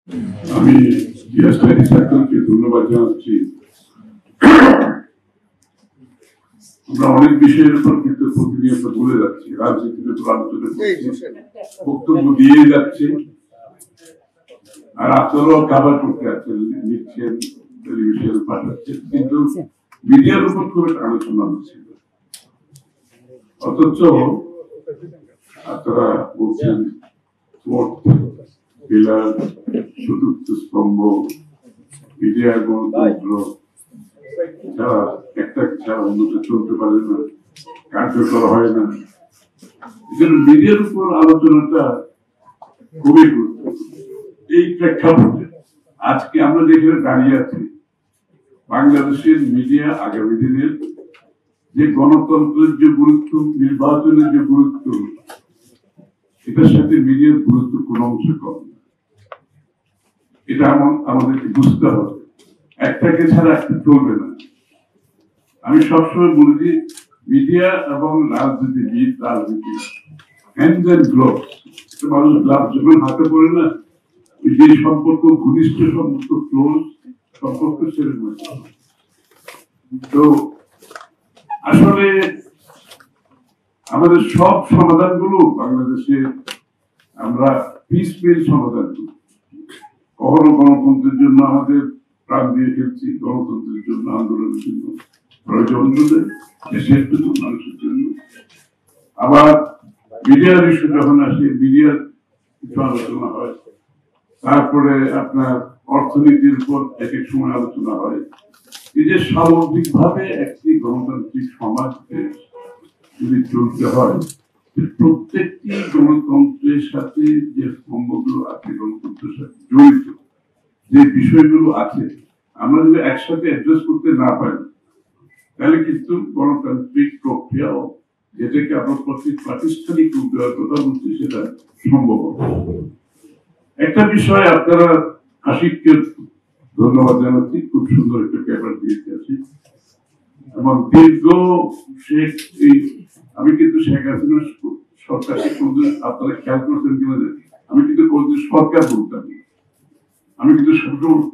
আমি ধন্যবাদ জানাচ্ছি। আমরা অনেক বিষয়ের উপর কিন্তু প্রতিনিয়ত বলে যাচ্ছি, রাজনীতির উপর আলোচনা করছি, বক্তব্য দিয়ে যাচ্ছে, আর আপনারাও কাভার করতে আছেন, লিখছেন, টেলিভিশন পাঠাচ্ছেন, কিন্তু মিডিয়ার উপর খুব একটা আলোচনা হচ্ছে। অথচ আপনারা বলছেন পিলার, চতুর্থ স্তম্ভ, মিডিয়া গণতন্ত্র ছাড়া একটা ছাড়া অন্যটা চলতে পারে না, কার্যকর হয় না। মিডিয়ার উপর আলোচনাটা খুবই গুরুত্বপূর্ণ। এই প্রেক্ষাপটে আজকে আমরা যেখানে দাঁড়িয়ে আছি, বাংলাদেশের মিডিয়া আগামী দিনের যে গণতন্ত্রের যে গুরুত্ব, নির্বাচনের যে গুরুত্ব, এটার সাথে মিডিয়ার গুরুত্ব কোন অংশ কম না। এটা আমাদেরকে বুঝতে হবে, একটাকে ছাড়া একটা চলবে না। আমি সবসময় বলেছি, মিডিয়া এবং রাজনীতিবিদ, রাজনীতি হ্যান্ড অ্যান্ড গ্লোভস। মানুষ গ্লাভ যখন হাতে পড়ে না, যে সম্পর্ক ঘনিষ্ঠ সম্পর্ক, ক্লোজ সম্পর্ক, সেরকম। তো আসলে আমাদের সব সমাধানগুলো বাংলাদেশে আমরা পিস মিল সমাধান করি। কখনো গণতন্ত্রের জন্য আমাদের প্রাণ দিয়ে ফেলছি, গণতন্ত্রের জন্য, আন্দোলনের জন্য, প্রয়োজন হলে দেশের জন্য, মানুষের জন্য। আবার মিডিয়ার ইস্যু যখন আসে, মিডিয়ার কিছু আলোচনা হয়, তারপরে আপনার অর্থনীতির উপর এক এক সময় আলোচনা হয়। এই যে সামগ্রিকভাবে একটি গণতান্ত্রিক সমাজকে যদি চলতে হয়, প্রত্যেকটি গণতন্ত্রের সাথে যে স্তম্ভগুলো আছে, গণতন্ত্রের সাথে জড়িত যে বিষয়গুলো আছে, আমরা যদি একসাথে অ্যাড্রেস করতে না পারি, তাহলে কিন্তু গণতান্ত্রিক প্রক্রিয়া, যেটাকে আমরা প্রাতিষ্ঠানিক রূপ দেওয়ার কথা বলছি, সেটা সম্ভব হবে। একটা বিষয় আপনারা আশিককে ধন্যবাদ জানাচ্ছি, খুব সুন্দর একটা পেপার দিয়েছে আশিক, এবং দীর্ঘ আমি কিন্তু শেখ হাসিনা সরকারকে কোনদিন, আপনারা খেয়াল করছেন কিনা জানি, আমি কিন্তু কোনদিন সরকার বলতাম না, আমি কিন্তু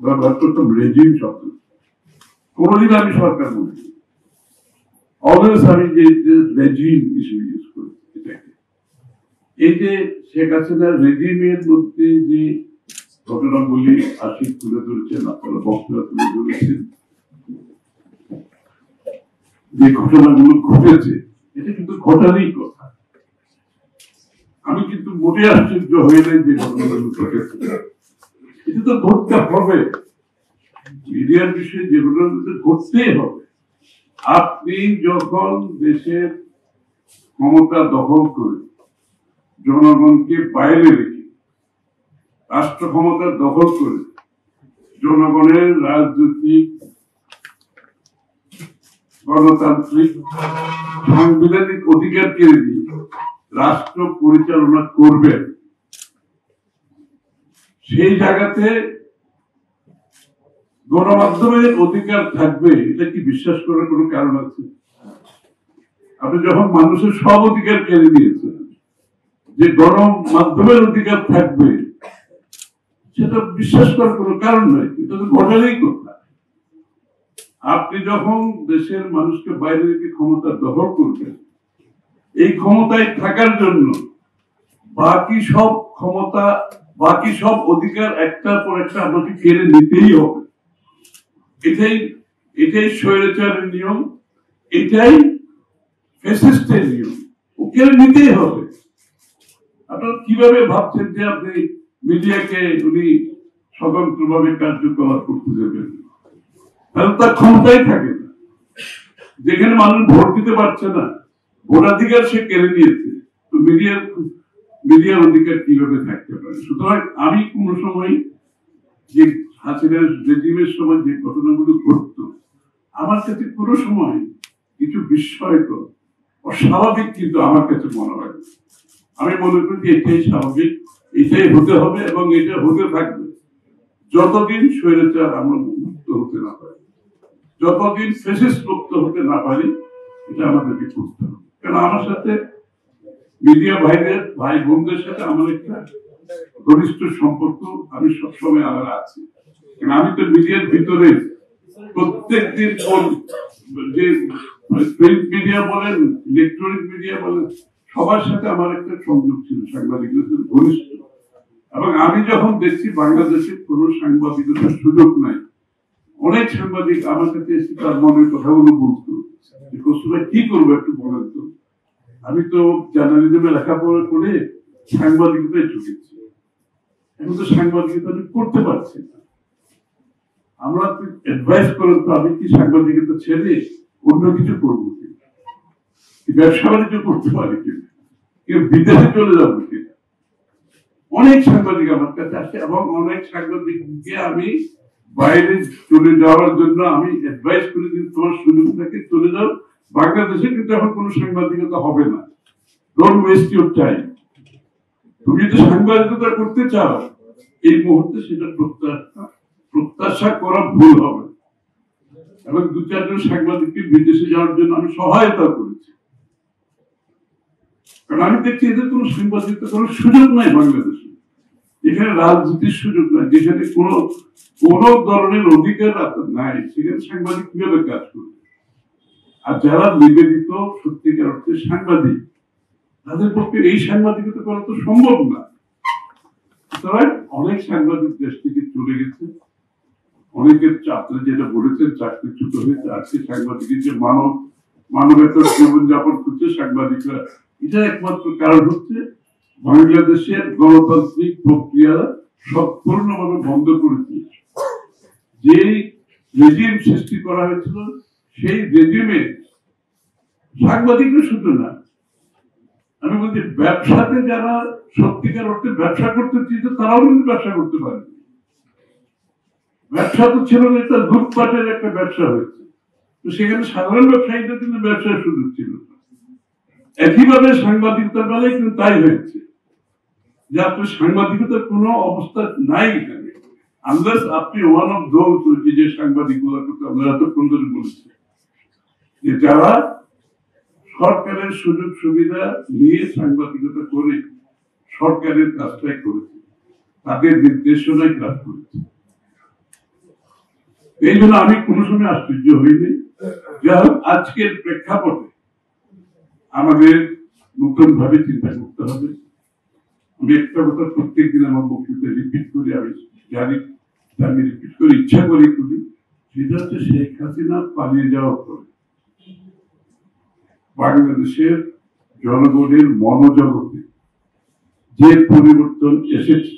ব্যবহার করতাম রেজিম শব্দ। কোনদিন আমি সরকার বলছি, অলওয়েজ আমি যে রেজিম হিসেবে ইউজ করি এটাকে। এই যে শেখ হাসিনার রেজিমের মধ্যে যে ঘটনাগুলি আশিক তুলে ধরেছেন, আপনারা বক্তব্য তুলে ধরেছেন, যে ঘটনাগুলো ঘটেছে, এটা কিন্তু ঘটারই কথা। আমি কিন্তু মোটে আশ্চর্য হয়ে নাই যে ঘটনাগুলো ঘটেছে, এটা তো ঘটতে হবে। মিডিয়ার বিষয়ে যে ঘটনাগুলো ঘটতেই হবে। আপনি যখন দেশের ক্ষমতা দখল করে জনগণকে বাইরে রেখে, রাষ্ট্র ক্ষমতা দখল করে জনগণের রাজনৈতিক, গণতান্ত্রিক, সাংবিধানিক অধিকার কেড়ে দিয়ে রাষ্ট্র পরিচালনা করবেন, সেই জায়গাতে গণমাধ্যমের অধিকার থাকবে, এটা কি বিশ্বাস করার কোনো কারণ আছে? আপনি যখন মানুষের সব অধিকার কেড়ে নিয়েছেন, যে গণমাধ্যমের অধিকার থাকবে, সেটা বিশ্বাস করার কোনো কারণ নয়, এটা তো ঘটারই কথা। আপনি যখন দেশের মানুষকে বাইরে রেখে ক্ষমতা দখল করবেন, এই ক্ষমতায় থাকার জন্য বাকি সব ক্ষমতা, বাকি সব অধিকার একটার পর একটা আপনাকে কেড়ে নিতেই হবে। এটাই স্বৈরাচারের নিয়ম, এটাই ফ্যাসিস্টের নিয়ম, ও কেড়ে নিতেই হবে। আপনারা কিভাবে ভাবছেন যে আপনি মিডিয়াকে উনি স্বতন্ত্রভাবে কার্যকলাপ করতে দেবেন? তাহলে তার ক্ষমতাই থাকে না। যেখানে মানুষ ভোট দিতে পারছে না, ভোটাধিকার সে কেড়ে নিয়েছে, তো মিডিয়ার অধিকার কিভাবে থাকতে পারে? সুতরাং আমি কোন সময় যে হাসিনার রেজিমের সময় যে ঘটনাগুলো ঘটত, আমার কাছে কোনো সময় কিছু বিস্ময়কর, অস্বাভাবিক কিন্তু আমার কাছে মনে হয়। আমি মনে করি যে এটাই স্বাভাবিক, এটাই হতে হবে এবং এটা হতে থাকবে যতদিন স্বৈরাচার আমরা মুক্ত হতে না পারি, যতদিন ফ্যাসিস্ট মুক্ত হতে না পারি। এটা আমাদেরকে করতে হবে। কারণ আমার সাথে, মিডিয়া ভাই বোনদের সাথে আমার একটা ঘনিষ্ঠ সম্পর্ক আমি সবসময় আমার আছে। কারণ আমি তো মিডিয়ার ভিতরে প্রত্যেকদিন যে প্রিন্ট মিডিয়া বলেন, ইলেকট্রনিক মিডিয়া বলেন, সবার সাথে আমার একটা সংযোগ ছিল, সাংবাদিকদের ঘনিষ্ঠ। এবং আমি যখন দেখছি বাংলাদেশে কোনো সাংবাদিকতার সুযোগ নাই, অনেক সাংবাদিক আমার কাছে এসে তার মনের কথাগুলো বলতো, কি করবো একটু বলেন তো। আমি তো জার্নালিজমে লেখাপড়া করে সাংবাদিকতায় ঢুকেছি, এখন তো সাংবাদিকতা আমি করতে পারছি না। আমরা অ্যাডভাইস করেন তো, আমি কি সাংবাদিকতা ছেড়ে অন্য কিছু করবো কিনা, ব্যবসা বাণিজ্য করতে পারি কিনা, কেউ বিদেশে চলে যাবো কিনা। অনেক সাংবাদিক আমার কাছে আসে এবং অনেক সাংবাদিককে আমি বাইরে চলে যাওয়ার জন্য আমি অ্যাডভাইস করি, কিন্তু তোমার সুযোগ থাকে চলে যাও, বাংলাদেশে কিন্তু এখন কোনো সাংবাদিকতা হবে না, ডোন্ট ওয়েস্ট ইউর টাইম। তুমি যদি সাংবাদিকতা করতে চাও এই মুহূর্তে সেটা প্রত্যাশা করা ভুল হবে। এবং 2-4 জন সাংবাদিককে বিদেশে যাওয়ার জন্য আমি সহায়তা করেছি, কারণ আমি দেখছি এদের কোনো সাংবাদিকতা করার সুযোগ নাই বাংলাদেশে, যেখানে রাজনীতির সুযোগ নাই, যেখানে কোন ধরনের অধিকার নাই, সেখানে সাংবাদিক কিভাবে কাজ করবে। আর যারা নিবেদিত সত্যিকার অর্থে সাংবাদিক, তাদের পক্ষে এই সাংবাদিকতা করা তো সম্ভব না। অনেক সাংবাদিক দেশ থেকে চলে গেছে, অনেকের চাকরি, যেটা বলেছেন চাকরিচ্যুত হয়েছে। আজকে সাংবাদিকের যে মানবেতর জীবনযাপন করছে সাংবাদিকরা, এটা একমাত্র কারণ হচ্ছে বাংলাদেশের গণতান্ত্রিক প্রক্রিয়া সম্পূর্ণভাবে বন্ধ করেছে। যে রেজিম সৃষ্টি করা হয়েছিল সেই রেজিমে সাংবাদিকরা শুধু না, আমি বলছি ব্যবসাতে যারা সত্যিকার অর্থে ব্যবসা করতে চেয়েছে তারাও কিন্তু ব্যবসা করতে পারে। ব্যবসা তো ছিল না, এটা লুটপাটের একটা ব্যবসা হয়েছে, তো সেখানে সাধারণ ব্যবসায়ীদের কিন্তু ব্যবসার সুযোগ ছিল। একইভাবে সাংবাদিকতার বেলায় কিন্তু তাই হয়েছে, যে আপনার সাংবাদিকতার কোনো অবস্থা নাই এখানে, আনলেস আপনি ওয়ান অফ দোজ, যে সাংবাদিকতার কথা আমরা এতক্ষণ ধরে বলছি, যে যারা সরকারের সুযোগ সুবিধা নিয়ে সাংবাদিকতা করে সরকারের কাজটাই করেছে, তাদের নির্দেশনায় কাজ করেছে। এই জন্য আমি কোনো সময় আশ্চর্য হইনি। যা হোক, আজকের প্রেক্ষাপটে আমাদের নতুন ভাবে চিন্তা করতে হবে। আমি একটা কথা প্রত্যেকদিন আমার বক্তৃতায় রিপিট করি, আমি জানি আমি রিপিট করে ইচ্ছা করি করি, সেটা হচ্ছে শেখ হাসিনা পালিয়ে যাওয়ার পরে বাংলাদেশের জনগণের মনোজগতে যে পরিবর্তন এসেছে,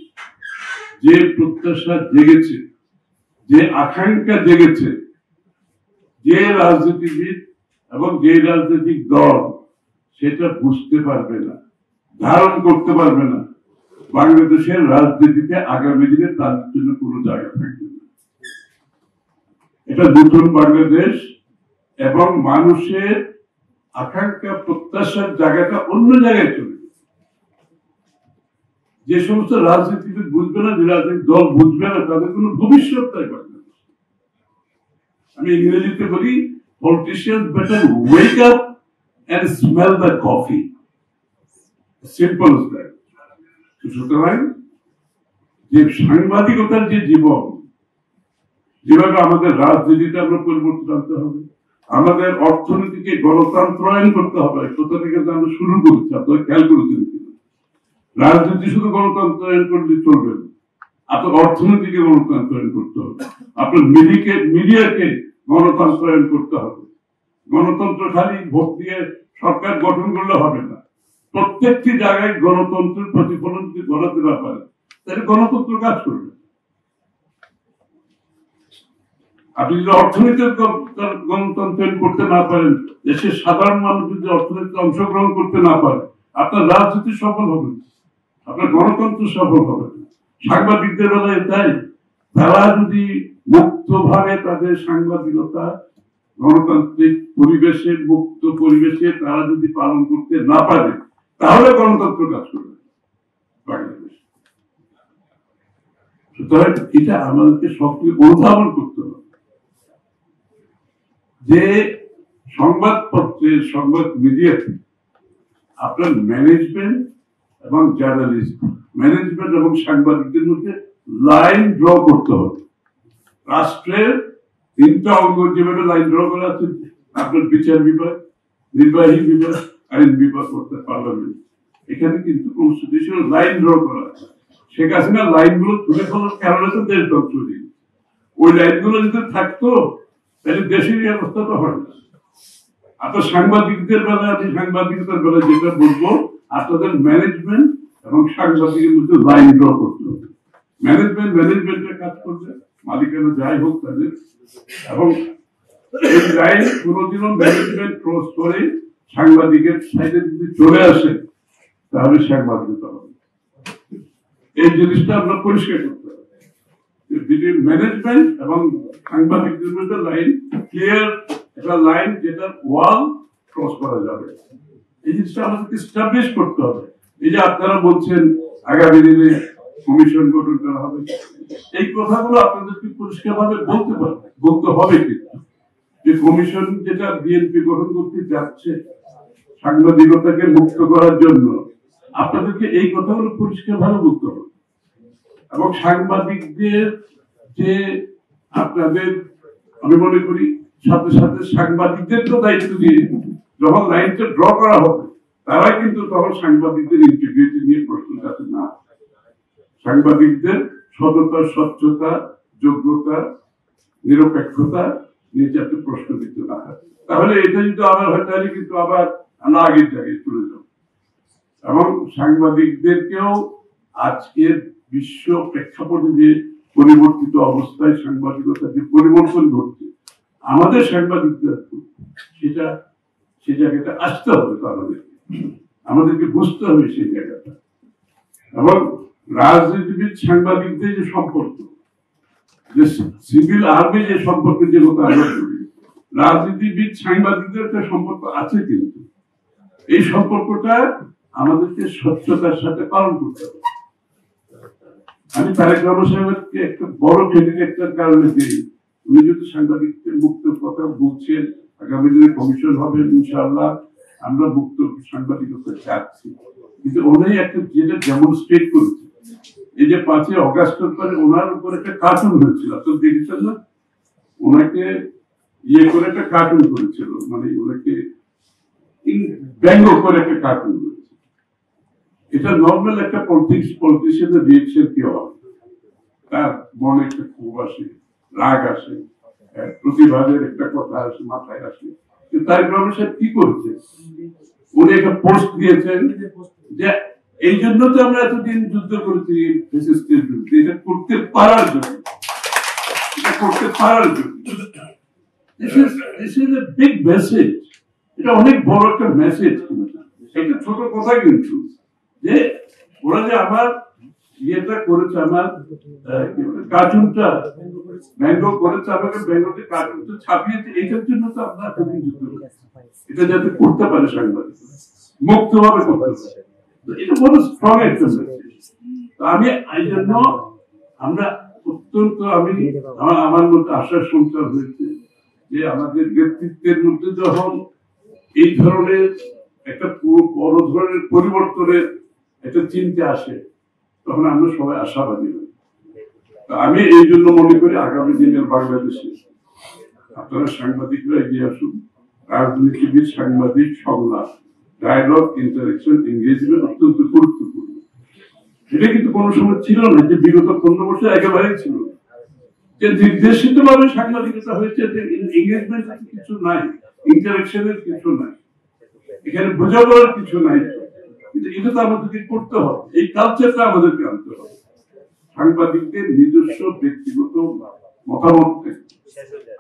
যে প্রত্যাশা জেগেছে, যে আকাঙ্ক্ষা জেগেছে, যে রাজনীতিবিদ এবং যে রাজনৈতিক দল সেটা বুঝতে পারবে না, ধারণ করতে পারবে না, বাংলাদেশের রাজনীতিতে আগামী দিনে তার জন্য কোনো জায়গা থাকবে না। এটা নতুন বাংলাদেশ এবং মানুষের আকাঙ্ক্ষা প্রত্যাশার জায়গাটা অন্য জায়গায় চলে গেছে। যে সমস্ত রাজনীতিবিদ বুঝবে না, যে রাজনৈতিক দল বুঝবে না, তাদের কোনো ভবিষ্যৎ নাই বাংলাদেশ। আমি ইংরেজিতে বলি, politicians better wake up and smell the coffee. Simple as that. সুতরাং যে সাংবাদিকতার যে জীবন, যেভাবে আমাদের রাজনীতিতে আমরা পরিবর্তন আনতে হবে, আমাদের অর্থনীতিকে গণতন্ত্রায়ন করতে হবে, কোথা থেকে আমরা শুরু করছি আপনারা খেয়াল করেছেন কিনা। রাজনীতি শুধু গণতন্ত্রায়ন করলে চলবে না, আপনার অর্থনীতিকে গণতন্ত্রায়ন করতে হবে, আপনার মিডিয়াকে গণতন্ত্রায়ন করতে হবে। গণতন্ত্র খালি ভোট দিয়ে সরকার গঠন করলে হবে না, প্রত্যেকটি জায়গায় গণতন্ত্রের প্রতিফলন যদি ঘটাতে না পারে তাহলে গণতন্ত্র কাজ করবে। আপনি যদি অর্থনীতির গণতন্ত্রায়ন করতে না পারেন, দেশের সাধারণ মানুষ যদি অর্থনীতিতে অংশগ্রহণ করতে না পারে, আপনার রাজনীতি সফল হবে না, আপনার গণতন্ত্র সফল হবে না। সাংবাদিকদের বেলায় তাই, তারা যদি মুক্তভাবে তাদের সাংবাদিকতা গণতান্ত্রিক পরিবেশে, মুক্ত পরিবেশে তারা যদি পালন করতে না পারে, তাহলে গণতন্ত্র কাজ করবে বাংলাদেশ। সুতরাং এটা আমাদেরকে সক্রিয় অনুধাবন করতে হবে যে সংবাদপত্রের, সংবাদ মিডিয়াতে আপনার ম্যানেজমেন্ট এবং জার্নালিস্ট ম্যানেজমেন্ট এবং সাংবাদিকদের মধ্যে লাইন ড্র করতে হবে। রাষ্ট্রের 3টা অঙ্গ যেভাবে লাইন ড্র করা আছে, আপনার বিচার বিভাগ, নির্বাহী বিভাগ, আইন বিভাগ, অর্থাৎ পার্লামেন্ট, এখানে কিন্তু কনস্টিটিউশনাল লাইন ড্র করা আছে। শেখ হাসিনা লাইনগুলো তুলে ফেলার কারণে তো দেশ ধ্বংস হয়ে গেছে। ওই লাইনগুলো যদি থাকতো তাহলে দেশের এই অবস্থা তো হয় না। আপনার সাংবাদিকদের বেলায়, আমি সাংবাদিকতার বেলায় যেটা বলবো, আপনাদের ম্যানেজমেন্ট এবং সাংবাদিকের মধ্যে লাইন ড্র করতে হবে। ম্যানেজমেন্টের কাজ করবে, মালিকানা যাই হোক তাদের, এবং এই লাইন কোনোদিনও ম্যানেজমেন্ট ক্রস করে সাংবাদিকের সাইডে যদি চলে আসে তাহলে সাংবাদিকতা হবে। এই জিনিসটা আমরা পরিষ্কার করতে হবে। ম্যানেজমেন্ট এবং সাংবাদিকদের মধ্যে লাইন ক্লিয়ার, একটা লাইন যেটা ওয়াল ক্রস করা যাবে, এই জিনিসটা আমাদেরকে এস্টাবলিশ করতে হবে। এই যে আপনারা বলছেন আগামী দিনে কমিশন গঠন করা হবে, এই কথাগুলো আপনাদেরকে পরিষ্কার ভাবে বলতে হবে কিন্তু যে কমিশন যেটা বিএনপি গঠন করতে যাচ্ছে সাংবাদিকতাকে মুক্ত করার জন্য, আপনাদেরকে এই কথাগুলো পরিষ্কার ভাবে বলতে হবে। এবং সাংবাদিকদের যে আপনাদের, আমি মনে করি সাথে সাথে সাংবাদিকদেরকেও দায়িত্ব দিয়ে যখন লাইনটা ড্র করা হবে, তারাই কিন্তু তখন সাংবাদিকদের ইন্টিগ্রিটি নিয়ে প্রশ্ন যাতে না, সাংবাদিকদের সততা, স্বচ্ছতা, যোগ্যতা, নিরপেক্ষতা নিয়ে যাতে প্রশ্ন দিতে না হয়। তাহলে এটা যদি আবার হয় তাহলে কিন্তু আবার আমরা আগের জায়গায় চলে যাব। এবং সাংবাদিকদেরকেও আজকের বিশ্ব প্রেক্ষাপটে যে পরিবর্তিত অবস্থায় সাংবাদিকতা যে পরিবর্তন ঘটছে, আমাদের সাংবাদিকদের সেটা সেই জায়গাটা আসতে হবে। তো আমাদেরকে বুঝতে হবে সেই জায়গাটা। এবং রাজনীতিবিদ সাংবাদিকদের যে সম্পর্ক, যে সিভিল আর্মি যে সম্পর্কের যে কথা আমরা করি, রাজনীতিবিদ সাংবাদিকদের একটা সম্পর্ক আছে, কিন্তু এই সম্পর্কটা আমাদেরকে স্বচ্ছতার সাথে পালন করতে হবে। আমি তারেক রহমান সাহেবকে একটা বড় ক্রেডিট একটা কারণে দিই, উনি যদি সাংবাদিকদের মুক্ত কথা বলছেন, আগামী দিনে কমিশন হবে ইনশাআল্লাহ, আমরা মুক্ত সাংবাদিকতা চাচ্ছি, কিন্তু উনি একটা যেটা ডেমনস্ট্রেট করেছে, এই যে 5ই অগাস্টের পরে ওনার উপর একটা কার্টুন হয়েছিল, আপনারা দেখেছেন না? ওনাকে ইয়ে করে একটা কার্টুন করেছিল, মানে ওনাকে ব্যঙ্গ করে একটা কার্টুন করেছে। এটা নর্মাল একটা পলিটিশিয়ানের রিয়েকশন কি হয়, তার মনে একটা ক্ষোভ আসে, রাগ আসে, প্রতিবাদের একটা কথা আসে, মাথায় আসে। তারেক রহমান সাহেব কি করছে, উনি একটা পোস্ট দিয়েছেন যে এই জন্য তো আমরা এতদিন যুদ্ধ করেছি ফ্যাসিস্টের বিরুদ্ধে, এটা করতে পারার জন্য, এটা করতে পারার জন্য। This is a big message. এটা অনেক বড় একটা মেসেজ, একটা ছোট কথা কিন্তু, যে ওরা যে আমার ইয়েটা করেছে, আমার কার্টুনটা ব্যঙ্গ করেছে, আমাকে ব্যঙ্গকে কার্টুনটা ছাপিয়েছে, এইটার জন্য তো আমরা এতদিন যুদ্ধ করেছি, এটা যাতে করতে পারে সাংবাদিক মুক্ত ভাবে করতে পারে। এটা বড় স্ট্রং একটা মেসেজ। আমি এই জন্য আমরা অত্যন্ত, আমার মধ্যে আশ্বাস সঞ্চার হয়েছে যে আমাদের নেতৃত্বের মধ্যে যখন এই ধরনের একটা বড় ধরনের পরিবর্তনের একটা চিন্তা আসে, তখন আমরা সবাই আশাবাদী হই। আমি এই জন্য মনে করি আগামী দিনের বাংলাদেশে আপনারা সাংবাদিকরা এগিয়ে আসুন, রাজনীতিবিদ সাংবাদিক সংলাপ, ডায়ালগ, ইন্টারেকশন, এনগেজমেন্ট অত্যন্ত গুরুত্বপূর্ণ। এটা কিন্তু কোনো সময় ছিল না, যে বিগত 15 বছর একেবারেই ছিল না, যে নির্দেশিত ভাবে সাংবাদিকতা হয়েছে, যে এনগেজমেন্ট কিছু নাই, ইন্টারেকশনের কিছু নাই, এখানে বোঝাপড়ার কিছু নাই। কিন্তু এটা তো আমাদেরকে করতে হবে, এই কালচারটা আমাদেরকে আনতে হবে। সাংবাদিকদের নিজস্ব ব্যক্তিগত মতামত থাকবে,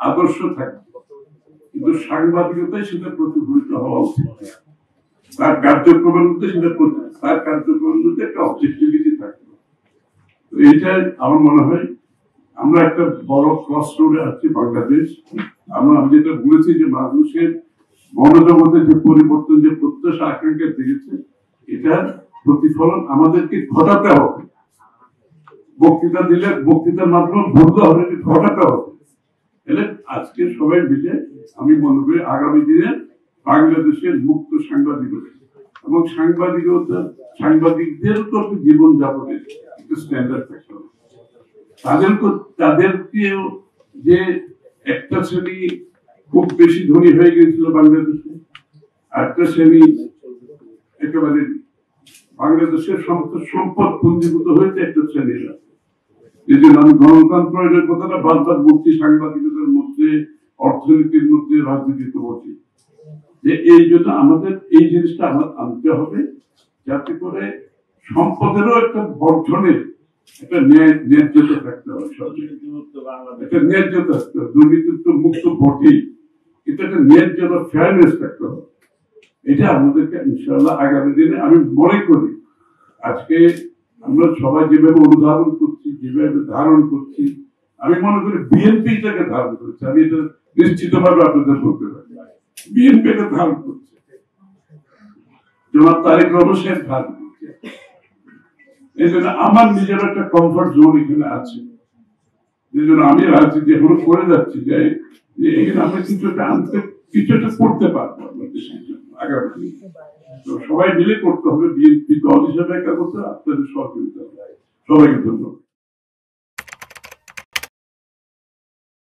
আদর্শ থাকবে, কিন্তু সাংবাদিকতাই সেটা প্রতিফলিত হওয়া উচিত। তার কার্যক্রমের মধ্যে সেটা তার কার্যক্রমের মধ্যে একটা অবজেক্টিভিটি থাকবে। তো এইটাই আমার মনে হয় আমরা একটা বড় ক্রস রোডে আছি বাংলাদেশ। আমি যেটা বলেছি যে মানুষের মনোজগতে যে পরিবর্তন, যে প্রত্যাশা আকাঙ্ক্ষা দেখেছে, এটার প্রতিফলন আমাদেরকে ঘটাতে হবে। বক্তৃতা দিলে বক্তৃতার মাধ্যমে বলতে হবে, ঘটাতে হবে। তাহলে আজকে সবাই মিলে আমি মনে করি আগামী দিনে বাংলাদেশের মুক্ত সাংবাদিকতা এবং সাংবাদিকদের তো জীবন যাপনের একটা স্ট্যান্ডার্ড থাকতে হবে। তাদেরকেও যে একটা শ্রেণী খুব বেশি ধনী হয়ে গিয়েছিল বাংলাদেশে, একটা শ্রেণী একেবারে বাংলাদেশের সমস্ত সম্পদ পুঞ্জীভূত হয়েছে একটা শ্রেণীর। এই জন্য আমি গণতন্ত্রের কথাটা বারবার বলছি, সাংবাদিকতার মধ্যে, অর্থনীতির মধ্যে, রাজনীতিতে বলছি যে এই জন্য আমাদের এই জিনিসটা আনতে হবে, যাতে করে সম্পদেরও একটা বর্ধনের একটা ন্যায্যতা থাকতে হবে, একটা ন্যায্যতা থাকতে হবে। দুর্নীতি মুক্ত ভোটই এটা একটা ন্যায্যতা, ফেয়ারনেস থাকতে হবে। এটা আমাদেরকে ইনশাআল্লাহ আগামী দিনে আমি মনে করি আজকে আমরা সবাই যেভাবে অনুধাবন করছি, যেভাবে ধারণ করছি, আমি মনে করি বিএনপি এটাকে ধারণ করছে। আমি এটা নিশ্চিতভাবে আপনাদের বলতে পারি, বিএনপি এটা ধারণ করছে, জনাব তারেক রহমান সাহেব ধারণ করছে। এই জন্য আমার নিজের একটা কমফর্ট জোন এখানে আছে, এই জন্য আমি রাজনীতি এখনো করে যাচ্ছি যে এখানে আমরা কিছু একটা আনতে, কিছু একটা করতে পারবো আমাদের দেশের জন্য আগামী। তো সবাই মিলে করতে হবে, বিএনপি দল হিসেবে একা করতে, আপনাদের সহযোগিতা। সবাইকে ধন্যবাদ।